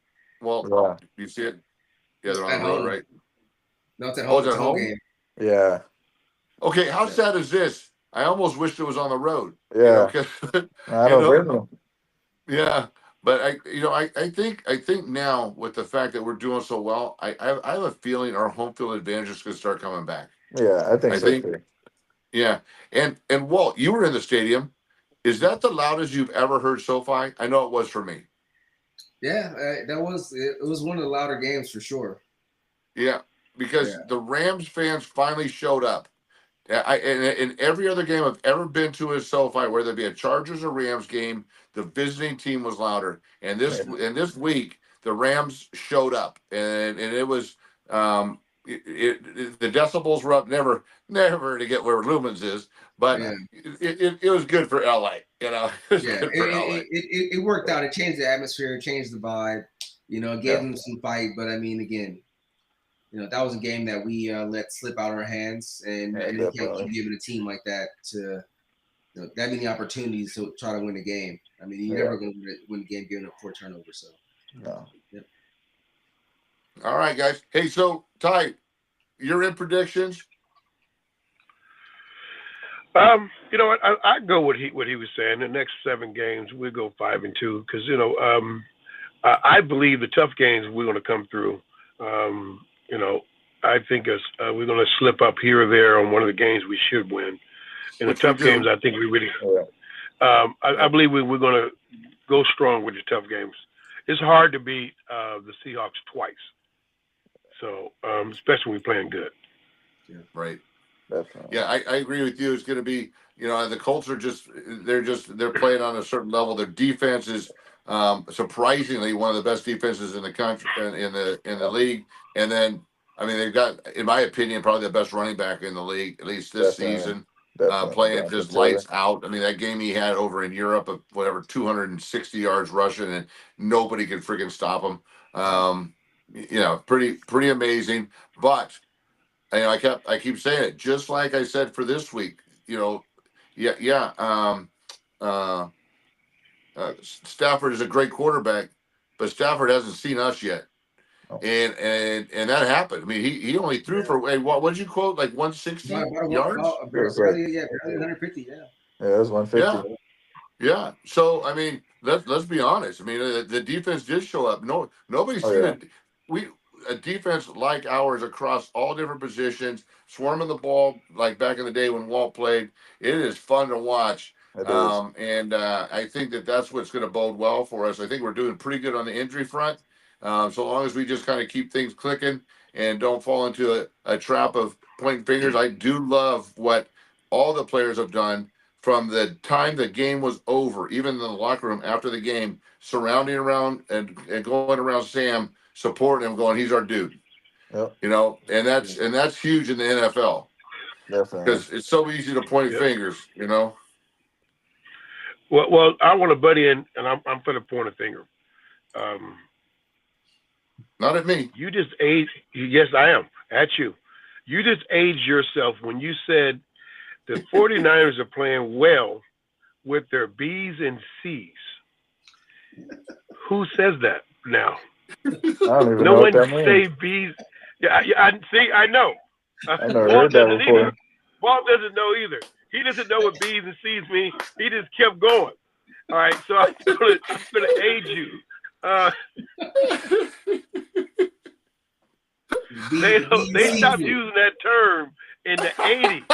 Well, yeah you see it? Yeah, they're on At the road, home. right? No, it's at Oh, home. is it It's at a home home? game. yeah Okay, how Yeah. sad is this? I almost wished it was on the road. yeah. 'Cause, I you don't know, blame you. yeah. But I think now with the fact that we're doing so well, I have a feeling our home field advantage is going to start coming back. Yeah, I think I so think, too. yeah. And Walt, you were in the stadium. Is that the loudest you've ever heard SoFi? I know it was for me. Yeah, that was it. It was one of the louder games for sure. Yeah, because Yeah. the Rams fans finally showed up. In every other game I've ever been to at SoFi, whether it be a Chargers or Rams game, the visiting team was louder. And Yeah, this week, the Rams showed up, and it was the decibels were up. Never to get where lumens is, but Yeah. it was good for LA. You know, it was Yeah, good for LA. it worked out. It changed the atmosphere, it changed the vibe. You know, it gave Yeah. them some fight. But I mean, again, that was a game that we let slip out of our hands, and yeah, you can't definitely. keep giving a team like that to that many opportunities to try to win a game. I mean, you're never going to win a game giving up 4 turnovers. So, No. yep. All right, guys. Hey, so Ty, you're in predictions. You know what? I go what he was saying. The next 7 games we go 5-2 because I believe the tough games we're going to come through. You know, I think we're going to slip up here or there on one of the games we should win. In the Which we tough do. games, I think we really. I believe we're going to go strong with the tough games. It's hard to beat the Seahawks twice. So especially when we're playing good. Yeah. Right. Definitely. Yeah, I agree with you. It's going to be, the Colts are they're playing on a certain level. Their defense is surprisingly one of the best defenses in the country in the league. And then, I mean, they've got, in my opinion, probably the best running back in the league, at least this season. Playing just lights out. I mean, that game he had over in Europe of whatever 260 yards rushing, and nobody could freaking stop him. Pretty amazing. But I keep saying it, just like I said for this week. Stafford is a great quarterback, but Stafford hasn't seen us yet. Oh. And that happened. I mean, he only threw for what did you quote, like 160 yards? Barely 150. Yeah. Yeah, it was 150. Yeah. So I mean, let's be honest. I mean, the defense did show up. Nobody's seen it. A defense like ours across all different positions, swarming the ball like back in the day when Walt played. It is fun to watch. And I think that's what's going to bode well for us. I think we're doing pretty good on the injury front. So long as we just kind of keep things clicking and don't fall into a trap of pointing fingers. I do love what all the players have done from the time the game was over, even in the locker room after the game, surrounding around and going around Sam, supporting him, going, he's our dude. Yep. And that's huge in the NFL. Definitely. Because it's so easy to point fingers, Well, I want to butt in, and I'm going to point a finger. Not at me. You just aged. Yes, I am. At you. You just aged yourself when you said the 49ers are playing well with their B's and C's. Who says that now? I don't even no know one what that means. say B's. Yeah, I know. I never heard that before. Either. Walt doesn't know either. He doesn't know what B's and C's mean. He just kept going. All right, so I'm gonna aid you. They stopped using that term in the 80s.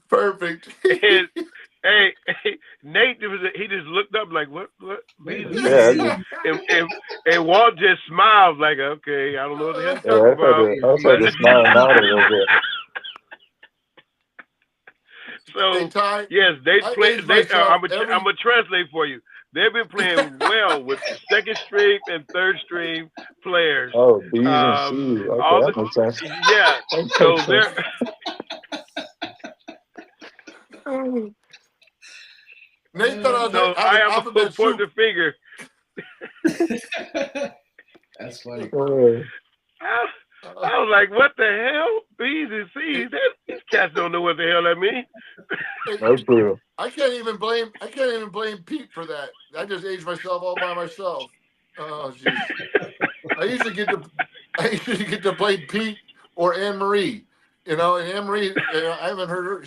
Perfect. And, hey, Nate, he just looked up like, what? Yeah. And Walt just smiled like, okay, I don't know what the hell he's talking about. I was like to smile and nod a little bit. So, hey, Ty, yes, I'm gonna translate for you. They've been playing well with second string and third string players. Oh, B's and C's. Okay, that makes sense. Yeah. So Nate thought I was So I having have a alphabet point soup. the finger. That's funny. I was like, what the hell? B's and C's. These cats don't know what the hell that means. That's true. I can't even blame Pete for that. I just aged myself all by myself. Oh jeez. I usually get to blame Pete or Anne Marie. And Anne Marie, I haven't heard her.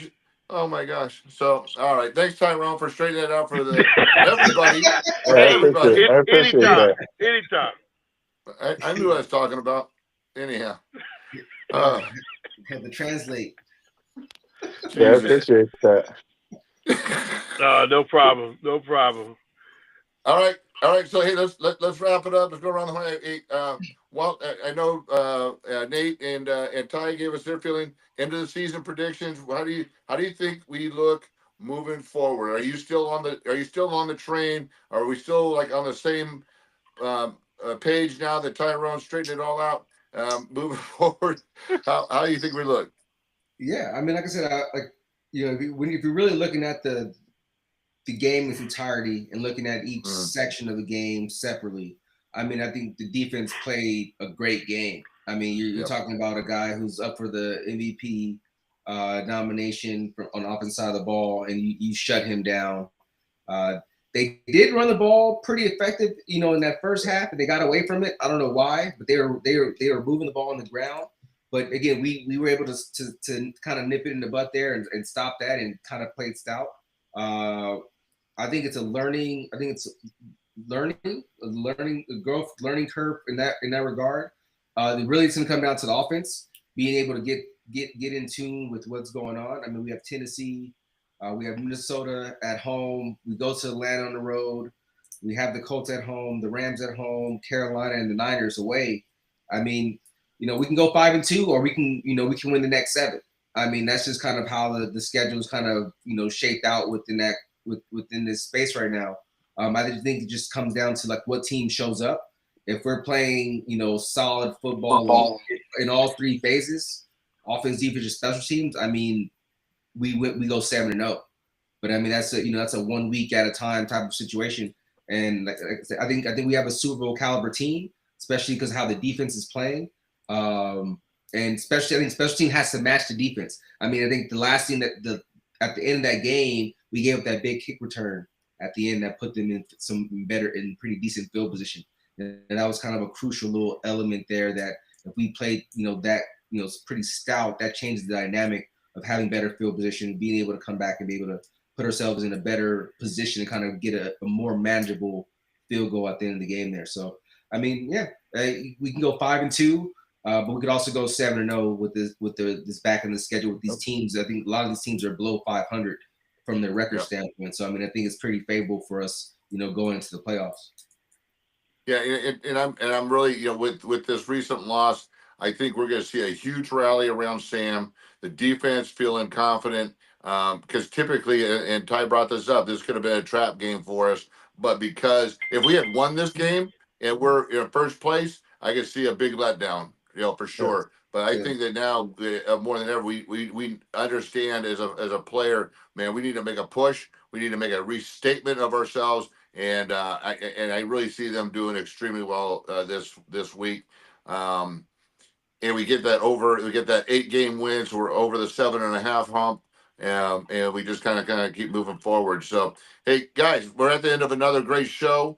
Oh my gosh. So all right. Thanks, Tyrone, for straightening that out for everybody. Yeah, I appreciate that. Anytime. I knew what I was talking about. Anyhow. Had to translate. Yeah, I appreciate that. No problem. No problem. All right. So hey, let's wrap it up. Let's go around the horn. Hey, Walt, I know Nate and Ty gave us their feeling end of the season predictions. How do you think we look moving forward? Are you still on the train? Are we still like on the same page now that Tyrone straightened it all out? Moving forward, how do you think we look? Yeah, I mean, like I said, if you're really looking at the game in its entirety and looking at each section of the game separately, I mean, I think the defense played a great game. I mean, you're talking about a guy who's up for the MVP nomination on the offensive side of the ball, and you shut him down. They did run the ball pretty effective, in that first half, and they got away from it. I don't know why, but they were moving the ball on the ground. But again, we were able to kind of nip it in the butt there and stop that and kind of played stout. I think it's a learning curve in that regard. Really, it's going to come down to the offense being able to get in tune with what's going on. I mean, we have Tennessee. We have Minnesota at home. We go to Atlanta on the road. We have the Colts at home, the Rams at home, Carolina and the Niners away. I mean, we can go 5-2, or we can win the next 7. I mean, that's just kind of how the schedule is kind of, shaped out within this space right now. I think it just comes down to like what team shows up. If we're playing, solid football in all 3 phases, offense, defense, and special teams, I mean, we go 7-0, but I mean that's a 1 week at a time type of situation. And like I said, I think we have a Super Bowl caliber team, especially because of how the defense is playing. And especially I think special team has to match the defense. I mean, I think the last thing at the end of that game, we gave up that big kick return at the end that put them in some better and pretty decent field position. And that was kind of a crucial little element there that if we played, pretty stout, that changes the dynamic of having better field position, being able to come back and be able to put ourselves in a better position and kind of get a more manageable field goal at the end of the game there. So, I mean, we can go 5-2, but we could also go 7-0 with this back in the schedule with these teams. I think a lot of these teams are below 500 from their record standpoint. So, I mean, I think it's pretty favorable for us, going into the playoffs. Yeah, and I'm really, with this recent loss, I think we're going to see a huge rally around Sam. The defense feeling confident because typically, and Ty brought this up, this could have been a trap game for us. But because if we had won this game and we're in first place, I could see a big letdown, for sure. But I think that now more than ever, we understand as a player, man, we need to make a push. We need to make a restatement of ourselves. And I really see them doing extremely well this week. And we get that 8-game win, so we're over the 7.5 hump, and we just kind of keep moving forward. So, hey guys, we're at the end of another great show.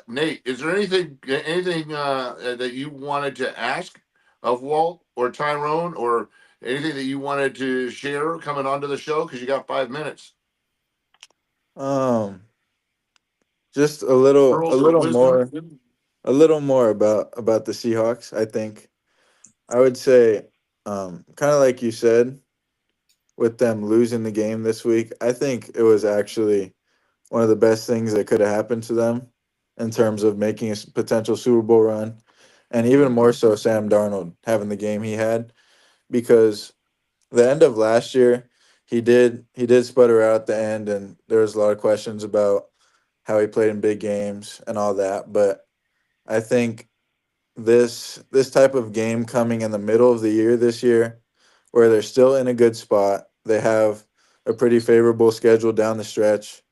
Nate, is there anything that you wanted to ask of Walt or Tyrone, or anything that you wanted to share coming onto the show? Because you got 5 minutes. Just a little more about the Seahawks. I think I would say, kind of like you said, with them losing the game this week, I think it was actually one of the best things that could have happened to them in terms of making a potential Super Bowl run, and even more so Sam Darnold having the game he had, because the end of last year he did sputter out at the end, and there was a lot of questions about how he played in big games and all that. But I think this type of game coming in the middle of the year this year, where they're still in a good spot, they have a pretty favorable schedule down the stretch.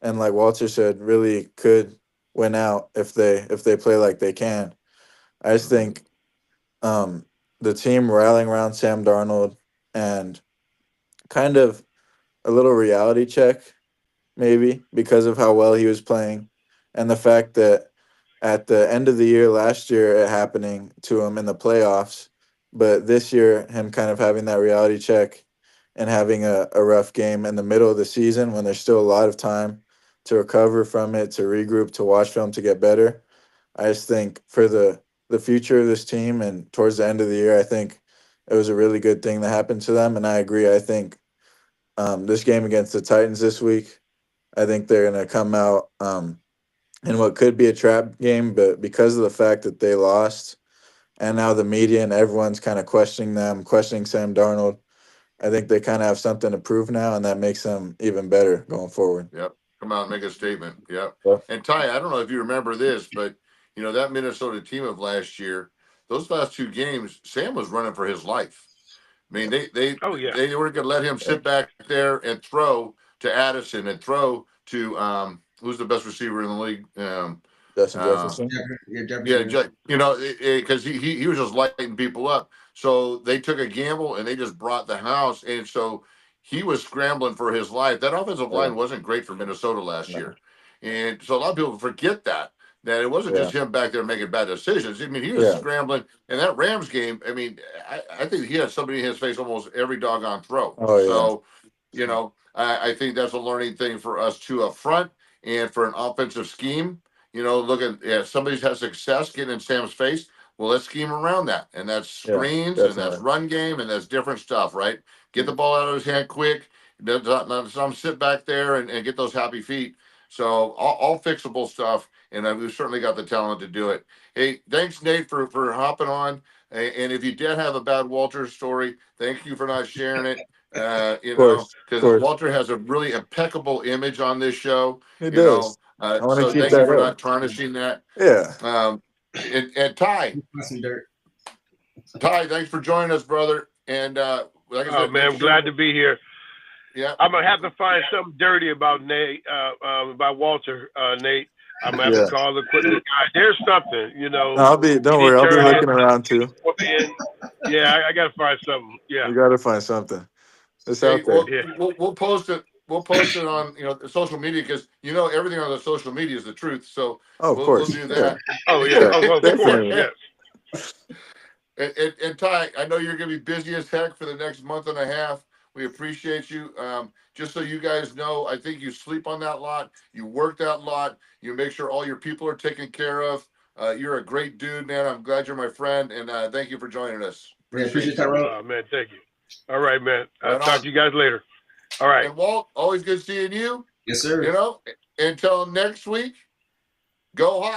and like Walter said, really could win out if they play like they can. I just think the team rallying around Sam Darnold and kind of a little reality check, maybe because of how well he was playing, and the fact that at the end of the year last year it happening to him in the playoffs, but this year him kind of having that reality check and having a rough game in the middle of the season when there's still a lot of time to recover from it, to regroup, to watch film, to get better. I just think for the future of this team and towards the end of the year, I think it was a really good thing that happened to them. And I agree. I think this game against the Titans this week, I think they're going to come out in what could be a trap game, but because of the fact that they lost and now the media and everyone's kind of questioning them, questioning Sam Darnold, I think they kind of have something to prove now, and that makes them even better going forward. Yep. Come out and make a statement. Yep. Yeah. And Ty, I don't know if you remember this, but that Minnesota team of last year, those last two games, Sam was running for his life. I mean, they weren't going to let him sit back there and throw to Addison and throw to who's the best receiver in the league? Justin Jefferson. Because he was just lighting people up. So they took a gamble and they just brought the house, and so he was scrambling for his life. That offensive line wasn't great for Minnesota last year, and so a lot of people forget that it wasn't just him back there making bad decisions. I mean, he was scrambling. And that Rams game, I mean, I think he had somebody in his face almost every doggone throw. So, I think that's a learning thing for us too up front and for an offensive scheme. Look at somebody's had success getting in Sam's face. Well, let's scheme around that. And that's screens and that's run game and that's different stuff, right? Get the ball out of his hand quick. Let him sit back there and get those happy feet. So all fixable stuff. And we've certainly got the talent to do it. Hey, thanks, Nate, for hopping on. And if you did have a bad Walter story, thank you for not sharing it. Because Walter has a really impeccable image on this show. He does. So thank you for not tarnishing that. Yeah. And Ty, thanks for joining us, brother. And like I said, man, I'm glad to be here. Yeah, I'm gonna have to find something dirty about Nate, about Walter, Nate. I'm gonna have to call the equipment guy. There's something, Don't worry, I'll be looking around too. Yeah, I gotta find something. Yeah, you gotta find something. It's out there. We'll post it. We'll post it on social media because everything on the social media is the truth. So we'll do that. Oh yeah, of course, yes. And Ty, I know you're gonna be busy as heck for the next month and a half. We appreciate you. Just so you guys know, I think you sleep on that lot. You work that lot. You make sure all your people are taken care of. You're a great dude, man. I'm glad you're my friend, and thank you for joining us. Appreciate that, Tyrone. Man, thank you. All right, man. I'll talk to you guys later. All right. And Walt, always good seeing you. Yes, sir. Until next week, go Hawks.